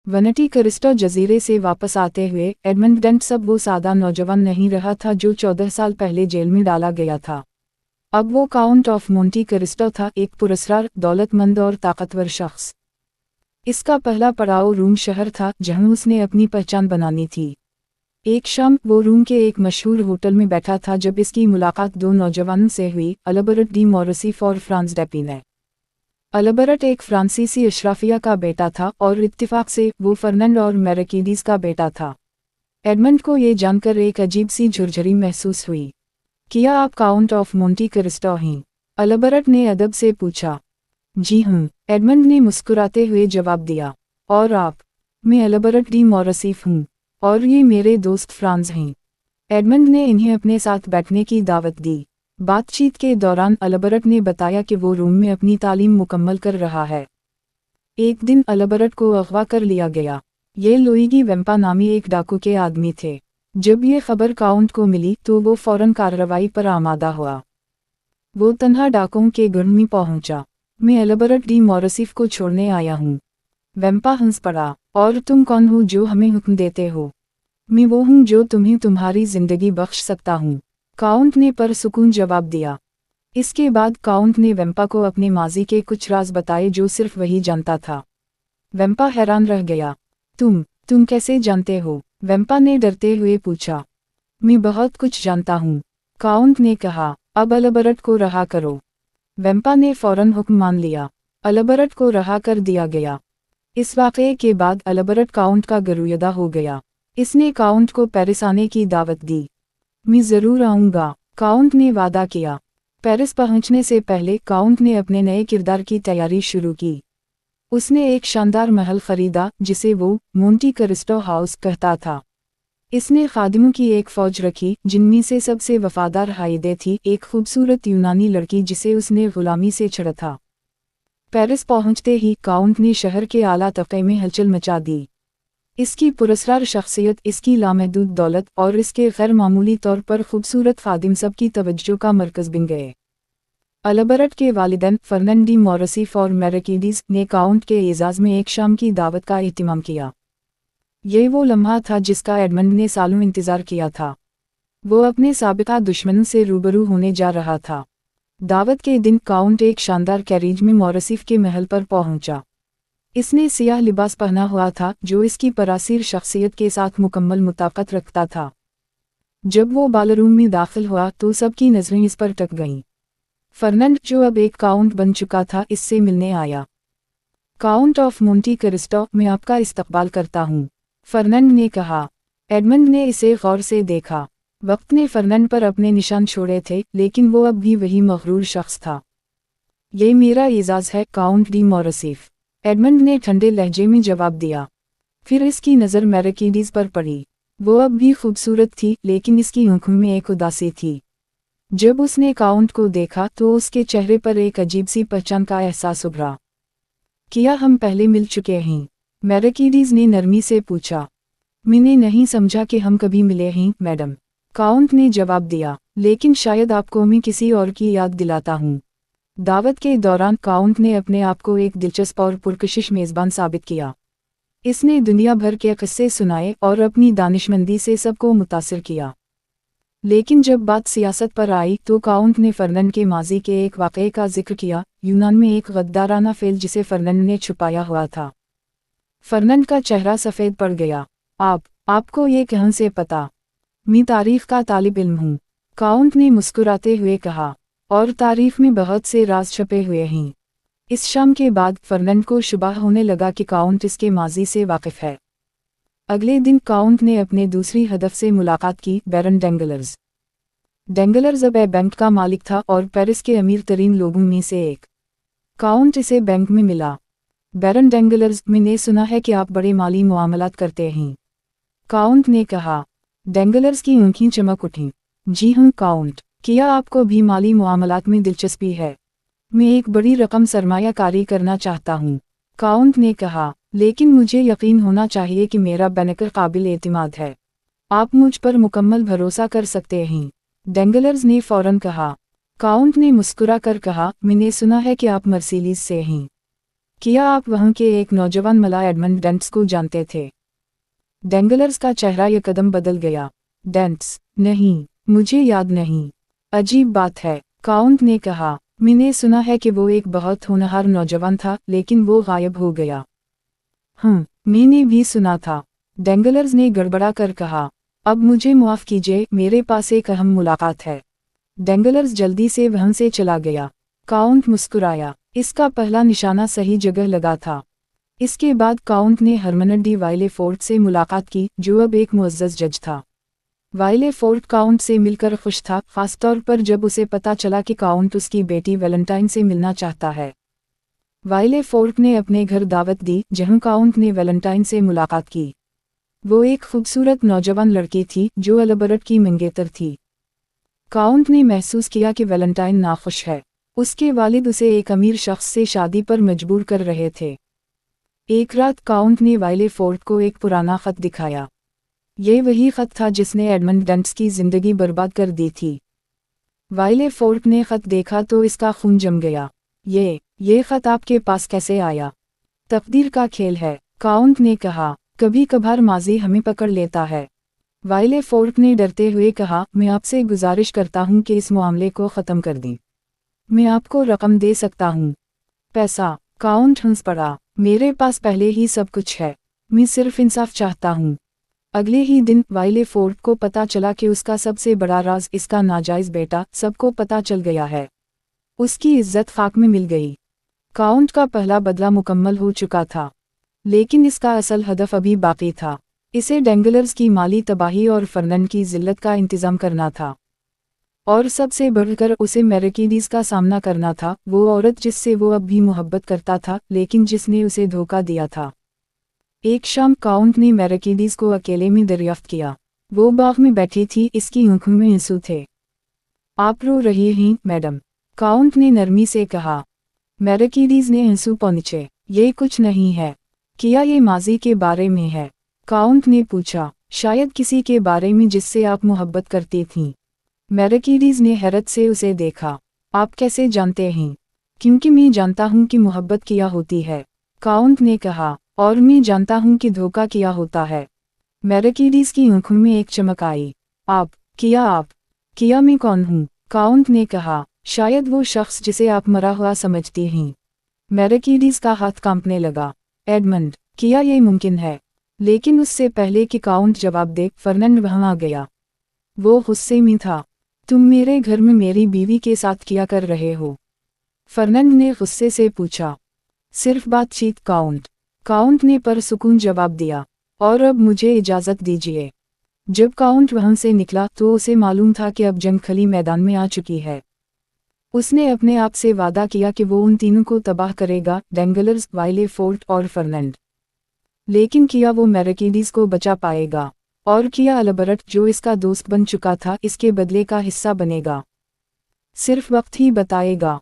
वनटी Christo जजीरे से वापस आते हुए एडमंड डेंट सब वो सादा नौजवान नहीं रहा था जो 14 साल पहले जेल में डाला गया था। अब वो काउंट ऑफ मोंटी क्रिस्टो था, एक पुरस्कार, दौलतमंद और ताकतवर शख्स। इसका पहला पड़ाव रूम शहर था जहां उसने अपनी पहचान बनानी थी। एक शाम वो रूम के एक मशहूर होटल में बैठा था जब इसकी मुलाकात दो नौजवानों से हुई, अल्बर्ट डी मोरिसिफ और फ्रांस डेपिने। अल्बर्ट एक फ्रांसीसी अशराफिया का बेटा था और इत्तिफाक से वो फर्नांड और मैरकिडीज का बेटा था। एडमंड को ये जानकर एक अजीब सी झुरझुरी महसूस हुई। क्या आप काउंट ऑफ मोंटी क्रिस्टो हैं? अल्बर्ट ने अदब से पूछा। जी हूँ, एडमंड ने मुस्कुराते हुए जवाब दिया। और आप? मैं अल्बर्ट डी मोरिसिफ हूँ, और ये मेरे दोस्त फ्रांस हैं। एडमंड ने इन्हें अपने साथ बैठने की दावत दी। बातचीत के दौरान अल्बर्ट ने बताया कि वो रोम में अपनी तालीम मुकम्मल कर रहा है। एक दिन अल्बर्ट को अगवा कर लिया गया। ये लुइगी वेम्पा नामी एक डाकू के आदमी थे। जब ये खबर काउंट को मिली तो वो फौरन कार्रवाई पर आमादा हुआ। वो तन्हा डाकुओं के गुण में पहुंचा। मैं अल्बर्ट डी मोरिसिफ को छोड़ने आया हूँ। वेम्पा हंस पड़ा। और तुम कौन हो जो हमें हुक्म देते हो? मैं वो हूँ जो तुम्हें तुम्हारी जिंदगी बख्श सकता हूँ, काउंट ने परसुकून जवाब दिया। इसके बाद काउंट ने वेम्पा को अपने माजी के कुछ राज बताए जो सिर्फ वही जानता था। वेम्पा हैरान रह गया। तुम कैसे जानते हो? वेम्पा ने डरते हुए पूछा। मैं बहुत कुछ जानता हूँ, काउंट ने कहा। अब अल्बर्ट को रहा करो। वेम्पा ने फौरन हुक्म मान लिया। अल्बर्ट को रहा कर दिया गया। इस वाक़ये के बाद अल्बर्ट काउंट का गुरूयदा हो गया। इसने काउंट को पेरिस आने की दावत दी। मैं ज़रूर आऊँगा, काउंट ने वादा किया। पेरिस पहुंचने से पहले काउंट ने अपने नए किरदार की तैयारी शुरू की। उसने एक शानदार महल खरीदा जिसे वो मोंटी क्रिस्टो हाउस कहता था। इसने खादिमों की एक फौज रखी जिनमें से सबसे वफादार हाइदे थी, एक खूबसूरत यूनानी लड़की जिसे उसने गुलामी से छड़ा था। पेरिस पहुंचते ही काउंट ने शहर के आला तबके में हलचल मचा दी। इसकी पुरस्कार शख्सियत, इसकी लामहदूद दौलत और इसके गैर मामूली तौर पर खूबसूरत खादिम सबकी तवज्जो का मरकज़ बन गए। अल्बर्ट के वालिदैन फर्नांड डी मोरिसिफ और मैरकिडीज ने काउंट के एजाज़ में एक शाम की दावत का एहतिमाम किया। ये वो लम्हा था जिसका एडमंड ने सालों इंतज़ार किया था। वो अपने साबिका दुश्मनों से रूबरू होने जा रहा था। दावत के दिन काउंट एक शानदार कैरिज में मोरिसिफ के महल पर पहुंचा। इसने सियाह लिबास पहना हुआ था जो इसकी परासीर शख्सियत के साथ मुकम्मल मुताबिकत रखता था। जब वो बालरूम में दाखिल हुआ तो सबकी नज़रें इस पर टिक गईं। फर्नांड, जो अब एक काउंट बन चुका था, इससे मिलने आया। काउंट ऑफ मोंटी क्रिस्टो, मैं आपका इस्तकबाल करता हूँ, फर्नांड ने कहा। एडमंड ने इसे गौर से देखा। वक्त ने फर्नांड पर अपने निशान छोड़े थे, लेकिन वो अब भी वही मगरूर शख्स था। ये मेरा एजाज़ है, काउंट डी मोरिसिफ, एडमंड ने ठंडे लहजे में जवाब दिया। फिर इसकी नज़र मैरकिडीज पर पड़ी। वो अब भी खूबसूरत थी, लेकिन इसकी आंखों में एक उदासी थी। जब उसने काउंट को देखा तो उसके चेहरे पर एक अजीब सी पहचान का एहसास उभरा। क्या हम पहले मिल चुके हैं? मैरकिडीज ने नरमी से पूछा। मैंने नहीं समझा कि हम कभी मिले हैं, मैडम, काउंट ने जवाब दिया, लेकिन शायद आपको मैं किसी और की याद दिलाता हूँ। दावत के दौरान काउंट ने अपने आप को एक दिलचस्प और पुरकशिश मेज़बान साबित किया। इसने दुनिया भर के किस्से सुनाए और अपनी दानिशमंदी से सबको मुतासिर किया। लेकिन जब बात सियासत पर आई तो काउंट ने फर्नांड के माजी के एक वाक़ये का जिक्र किया, यूनान में एक गद्दाराना फेल जिसे फर्नांड ने छुपाया हुआ था। फर्नांड का चेहरा सफ़ेद पड़ गया। आपको ये कहाँ से पता? मैं तारीख का तालिब इल्म हूँ, काउंट ने मुस्कुराते हुए कहा, और तारीफ में बहुत से राज छपे हुए हैं। इस शाम के बाद फर्नांड को शुबा होने लगा कि काउंट इसके माजी से वाकिफ है। अगले दिन काउंट ने अपने दूसरी हदफ से मुलाकात की, बैरन डेंगलर्स। डेंगलर्स अब बैंक का मालिक था और पेरिस के अमीर तरीन लोगों में से एक। काउंट इसे बैंक में मिला। बैरन डेंगलर्स, मैंने सुना है कि आप बड़े माली मुआमलात करते हैं, काउंट ने कहा। डेंगलर्स की आंखें चमक उठीं। जी हाँ काउंट, क्या आपको भी माली मुआमलात में दिलचस्पी है? मैं एक बड़ी रकम सरमायाकारी करना चाहता हूँ, काउंट ने कहा, लेकिन मुझे यकीन होना चाहिए कि मेरा बैंकर काबिल एतिमाद है। आप मुझ पर मुकम्मल भरोसा कर सकते हैं, डेंगलर्स ने फौरन कहा। काउंट ने मुस्कुरा कर कहा, मैंने सुना है कि आप मर्सिलीज से हैं। क्या आप वहाँ के एक नौजवान मला एडमंड डेंट्स को जानते थे? डेंगलर्स का चेहरा यकदम बदल गया। डेंट्स? नहीं, मुझे याद नहीं। अजीब बात है, काउंट ने कहा। मैंने सुना है कि वो एक बहुत होनहार नौजवान था, लेकिन वो गायब हो गया। मैंने भी सुना था, डेंगलर्स ने गड़बड़ा कर कहा। अब मुझे माफ़ कीजिए, मेरे पास एक अहम मुलाकात है। डेंगलर्स जल्दी से वहाँ से चला गया। काउंट मुस्कुराया। इसका पहला निशाना सही जगह लगा था। इसके बाद काउंट ने हरमनड डी वाइलेफोर्ट से मुलाकात की, जो अब एक मुअज़्ज़ज़ जज था। वाइलेफोर्ट काउंट से मिलकर खुश था, खासतौर पर जब उसे पता चला कि काउंट उसकी बेटी वैलेंटाइन से मिलना चाहता है। वाइलेफोर्ट ने अपने घर दावत दी, जहां काउंट ने वैलेंटाइन से मुलाकात की। वो एक खूबसूरत नौजवान लड़की थी, जो अल्बर्ट की मंगेतर थी। काउंट ने महसूस किया कि वैलेंटाइन नाखुश है। उसके वालिद उसे एक अमीर शख्स से शादी पर मजबूर कर रहे थे। एक रात काउंट ने वाइलेफोर्ट को एक पुराना खत दिखाया। ये वही खत था जिसने एडमंड डेंट्स की जिंदगी बर्बाद कर दी थी। वाइलेफोर्ट ने खत देखा तो इसका खून जम गया। ये खत आपके पास कैसे आया? तकदीर का खेल है, काउंट ने कहा। कभी कभार माजी हमें पकड़ लेता है। वाइलेफोर्ट ने डरते हुए कहा, मैं आपसे गुजारिश करता हूँ कि इस मामले को ख़त्म कर दी। मैं आपको रकम दे सकता हूँ। पैसा? काउंट हंस पड़ा। मेरे पास पहले ही सब कुछ है, मैं सिर्फ इंसाफ चाहता हूँ। अगले ही दिन वाइलेफोर्ट को पता चला कि उसका सबसे बड़ा राज, इसका नाजायज़ बेटा, सबको पता चल गया है। उसकी इज्जत खाक में मिल गई। काउंट का पहला बदला मुकम्मल हो चुका था, लेकिन इसका असल हदफ अभी बाकी था। इसे डेंगलर्स की माली तबाही और फर्नंड की जिल्लत का इंतज़ाम करना था। और सबसे बढ़कर उसे मैरकिडीज़ का सामना करना था, वो औरत जिससे वो अब भी मोहब्बत करता था, लेकिन जिसने उसे धोखा दिया था। एक शाम काउंट ने मैरकिडीज़ को अकेले में दरियाफ्त किया। वो बाग में बैठी थी, इसकी आंखों में आंसू थे। आप रो रही हैं, मैडम? काउंट ने नरमी से कहा। मैरकिडीज़ ने आंसू पोंछे। ये कुछ नहीं है। क्या ये माजी के बारे में है? काउंट ने पूछा। शायद किसी के बारे में जिससे आप मोहब्बत करती थीं। मैरकिडीज़ ने हैरत से उसे देखा। आप कैसे जानते हैं? क्योंकि मैं जानता हूँ कि मोहब्बत किया होती है, काउंट ने कहा। और मैं जानता हूँ कि धोखा किया होता है। मैरकिडीज़ की आंखों में एक चमक आई। आप किया मैं कौन हूँ? काउंट ने कहा। शायद वो शख्स जिसे आप मरा हुआ समझती हैं। मैरकिडीज़ का हाथ कांपने लगा। एडमंड, क्या ये मुमकिन है? लेकिन उससे पहले कि काउंट जवाब दे, फर्नंड वहाँ आ गया। वो गुस्से में था। तुम मेरे घर में मेरी बीवी के साथ क्या कर रहे हो? फर्नंड ने गुस्से से पूछा। सिर्फ बातचीत, काउंट ने परसुकून जवाब दिया। और अब मुझे इजाज़त दीजिए। जब काउंट वहाँ से निकला तो उसे मालूम था कि अब जंग खली मैदान में आ चुकी है। उसने अपने आप से वादा किया कि वो उन तीनों को तबाह करेगा, डेंगलर्स, वाइलेफोर्ट और फर्नंड। लेकिन क्या वो मैरकिडीज़ को बचा पाएगा? और क्या अल्बर्ट, जो इसका दोस्त बन चुका था, इसके बदले का हिस्सा बनेगा? सिर्फ वक्त ही बताएगा।